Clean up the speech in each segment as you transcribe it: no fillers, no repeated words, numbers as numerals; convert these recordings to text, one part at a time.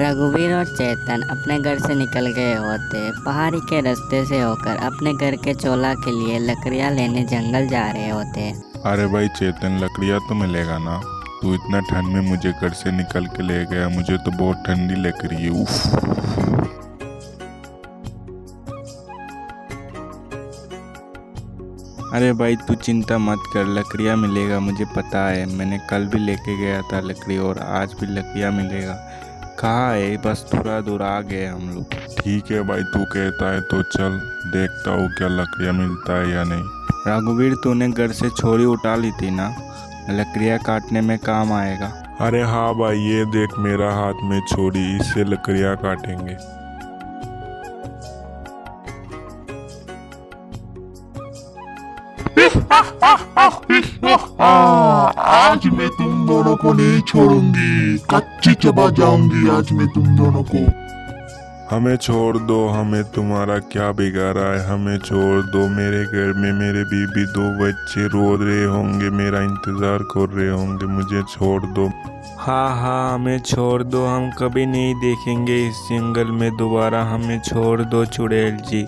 रघुवीर और चेतन अपने घर से निकल गए होते पहाड़ी के रास्ते से होकर अपने घर के चोला के लिए लकड़ियाँ लेने जंगल जा रहे होते। अरे भाई चेतन, लकड़ियाँ तो मिलेगा ना? तू इतना ठंड में मुझे घर से निकल के ले गया, मुझे तो बहुत ठंडी लग रही है। उफ। अरे भाई तू चिंता मत कर, लकड़ियाँ मिलेगा, मुझे पता है। मैंने कल भी लेके गया था लकड़ी और आज भी लकड़ियाँ मिलेगा। कहाँ है? बस थोड़ा दूर आ गए हम लोग। ठीक है भाई, तू कहता है तो चल, देखता हूँ क्या लकड़ियाँ मिलता है या नहीं। रघुवीर, तूने घर से छोरी उठा ली थी ना, लकड़ियाँ काटने में काम आएगा। अरे हाँ भाई, ये देख मेरा हाथ में छोरी, इससे लकड़ियाँ काटेंगे। आज मैं तुम दोनों को नहीं छोड़ूंगी, कच्ची चबा जाऊंगी आज मैं तुम दोनों को। हमें छोड़ दो, हमें तुम्हारा क्या बिगाड़ा है? हमें छोड़ दो। मेरे घर में मेरे बीबी, 2 बच्चे रो रहे होंगे, मेरा इंतजार कर रहे होंगे, मुझे छोड़ दो। हाँ हाँ, हमें छोड़ दो, हम कभी नहीं देखेंगे इस जंगल में दोबारा। हमें छोड़ दो चुड़ैल जी।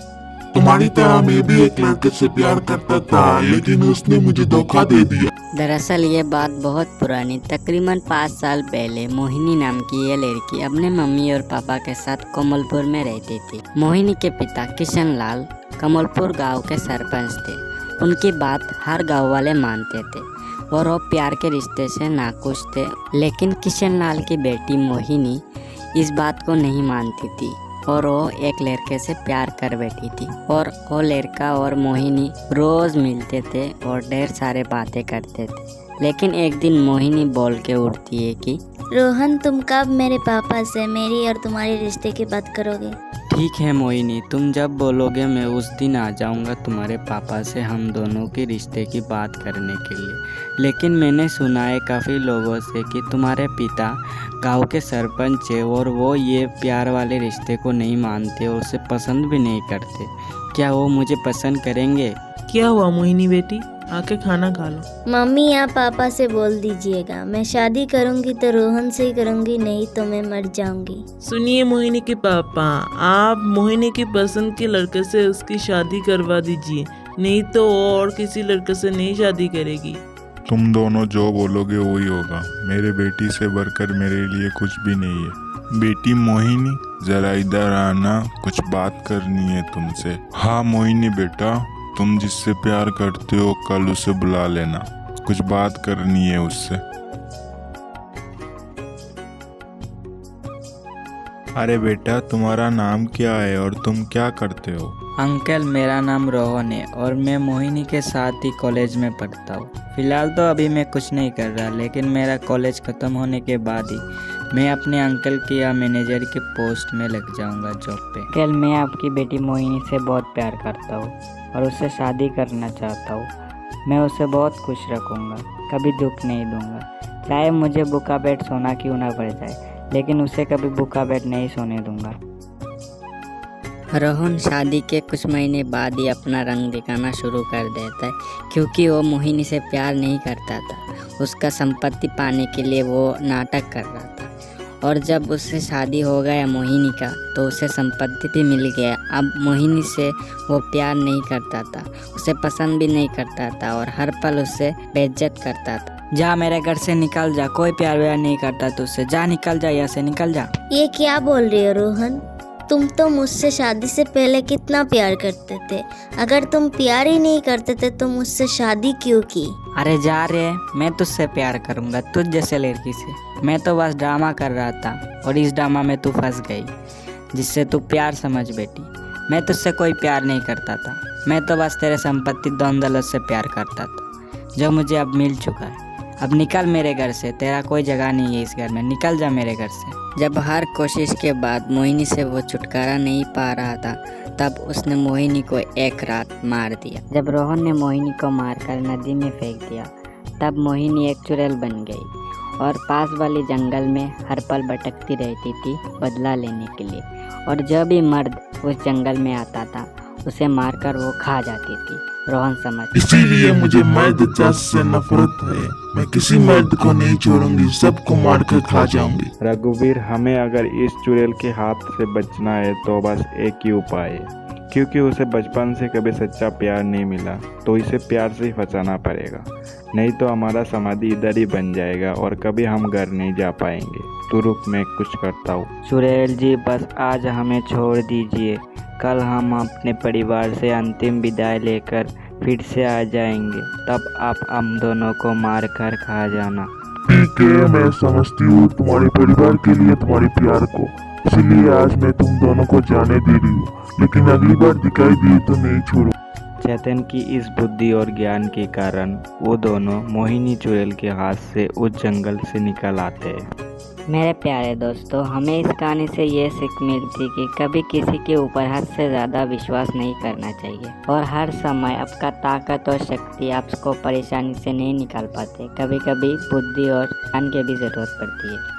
तुम्हारी तरह मैं भी एक लड़के से प्यार करता था, लेकिन उसने मुझे धोखा दे दिया। दरअसल ये बात बहुत पुरानी, तकरीबन 5 साल पहले मोहिनी नाम की ये लड़की अपने मम्मी और पापा के साथ कमलपुर में रहती थी। मोहिनी के पिता किशन लाल कमलपुर गांव के सरपंच थे। उनकी बात हर गांव वाले मानते थे और वो प्यार के रिश्ते से नाखुश थे। लेकिन किशन लाल की बेटी मोहिनी इस बात को नहीं मानती थी और वो एक लड़के से प्यार कर बैठी थी। और वो लड़का और मोहिनी रोज मिलते थे और ढेर सारे बातें करते थे। लेकिन एक दिन मोहिनी बोल के उठती है कि रोहन, तुम कब मेरे पापा से मेरी और तुम्हारे रिश्ते की बात करोगे? ठीक है मोहिनी, तुम जब बोलोगे मैं उस दिन आ जाऊंगा तुम्हारे पापा से हम दोनों के रिश्ते की बात करने के लिए। लेकिन मैंने सुना है काफ़ी लोगों से कि तुम्हारे पिता गांव के सरपंच है और वो ये प्यार वाले रिश्ते को नहीं मानते और उसे पसंद भी नहीं करते। क्या वो मुझे पसंद करेंगे? क्या हुआ मोहिनी बेटी, आके खाना खा लो। मम्मी या पापा से बोल दीजिएगा, मैं शादी करूंगी तो रोहन से ही करूंगी, नहीं तो मैं मर जाऊंगी। सुनिए मोहिनी के पापा, आप मोहिनी की पसंद के लड़के से उसकी शादी करवा दीजिए, नहीं तो वो और किसी लड़के से नहीं शादी करेगी। तुम दोनों जो बोलोगे वही होगा। मेरे बेटी से बढ़कर मेरे लिए कुछ भी नहीं है। बेटी मोहिनी, जरा इधर आना, कुछ बात करनी है तुमसे। हाँ मोहिनी बेटा, तुम जिससे प्यार करते हो कल उसे बुला लेना, कुछ बात करनी है उससे। अरे बेटा, तुम्हारा नाम क्या है और तुम क्या करते हो? अंकल, मेरा नाम रोहन है और मैं मोहिनी के साथ ही कॉलेज में पढ़ता हूँ। फिलहाल तो अभी मैं कुछ नहीं कर रहा, लेकिन मेरा कॉलेज ख़त्म होने के बाद ही मैं अपने अंकल के या मैनेजर के पोस्ट में लग जाऊंगा जॉब पे। अंकल, मैं आपकी बेटी मोहिनी से बहुत प्यार करता हूँ और उससे शादी करना चाहता हूँ। मैं उसे बहुत खुश रखूँगा, कभी दुख नहीं दूँगा। चाहे मुझे भूखा पेट सोना क्यों ना पड़ जाए, लेकिन उसे कभी भूखा पेट नहीं सोने दूँगा। रोहन शादी के कुछ महीने बाद ही अपना रंग दिखाना शुरू कर देता है, क्योंकि वो मोहिनी से प्यार नहीं करता था। उसका संपत्ति पाने के लिए वो नाटक कर रहा था और जब उससे शादी हो गया मोहिनी का तो उसे संपत्ति भी मिल गया। अब मोहिनी से वो प्यार नहीं करता था, उसे पसंद भी नहीं करता था और हर पल उससे बेइज्जत करता था। जा मेरे घर से निकल जा, कोई प्यार व्यार नहीं करता तुझसे, जा निकल जा, यहाँ से निकल जा। ये क्या बोल रही हो रोहन? तुम तो मुझसे शादी से पहले कितना प्यार करते थे। अगर तुम प्यार ही नहीं करते थे तो मुझसे शादी क्यों की? अरे जा रे, मैं तुझसे प्यार करूंगा, तुझ जैसे लड़की से। मैं तो बस ड्रामा कर रहा था और इस ड्रामा में तू फंस गई, जिससे तू प्यार समझ बैठी। मैं तुझसे कोई प्यार नहीं करता था, मैं तो बस तेरे संपत्ति धन दौलत से प्यार करता था, जो मुझे अब मिल चुका है। अब निकल मेरे घर से, तेरा कोई जगह नहीं है इस घर में, निकल जा मेरे घर से। जब हर कोशिश के बाद मोहिनी से वो छुटकारा नहीं पा रहा था, तब उसने मोहिनी को एक रात मार दिया। जब रोहन ने मोहिनी को मारकर नदी में फेंक दिया, तब मोहिनी एक चुड़ैल बन गई और पास वाली जंगल में हर पल भटकती रहती थी बदला लेने के लिए। और जब भी मर्द उस जंगल में आता था, उसे मारकर वो खा जाती थी। रोहन समझ इसीलिए मुझे मर्द जात से नफरत है। मैं किसी मर्द को नहीं छोड़ूंगी, सबको मारकर खा जाऊंगी। रघुवीर, हमें अगर इस चुड़ैल के हाथ से बचना है तो बस एक ही उपाय है, क्योंकि उसे बचपन से कभी सच्चा प्यार नहीं मिला, तो इसे प्यार से ही फंसाना पड़ेगा, नहीं तो हमारा समाधि इधर ही बन जाएगा और कभी हम घर नहीं जा पाएंगे। तू रुक, मैं कुछ करता हूँ। चुड़ैल जी, बस आज हमें छोड़ दीजिए। कल हम अपने परिवार से अंतिम विदाई लेकर फिर से आ जाएंगे, तब आप हम दोनों को मार कर खा जाना। ठीक है, मैं समझती हूँ तुम्हारे परिवार के लिए तुम्हारे प्यार को, इसलिए आज मैं तुम दोनों को जाने दे रही हूँ, लेकिन अगली बार दिखाई दी तो नहीं छोड़ू। चेतन की इस बुद्धि और ज्ञान के कारण वो दोनों मोहिनी चुड़ैल के हाथ से उस जंगल से निकल आते हैं। मेरे प्यारे दोस्तों, हमें इस कहानी से ये सीख मिलती कि कभी किसी के ऊपर हद से ज़्यादा विश्वास नहीं करना चाहिए, और हर समय आपका ताकत और शक्ति आपको परेशानी से नहीं निकाल पाते। कभी कभी बुद्धि और ज्ञान की भी ज़रूरत पड़ती है।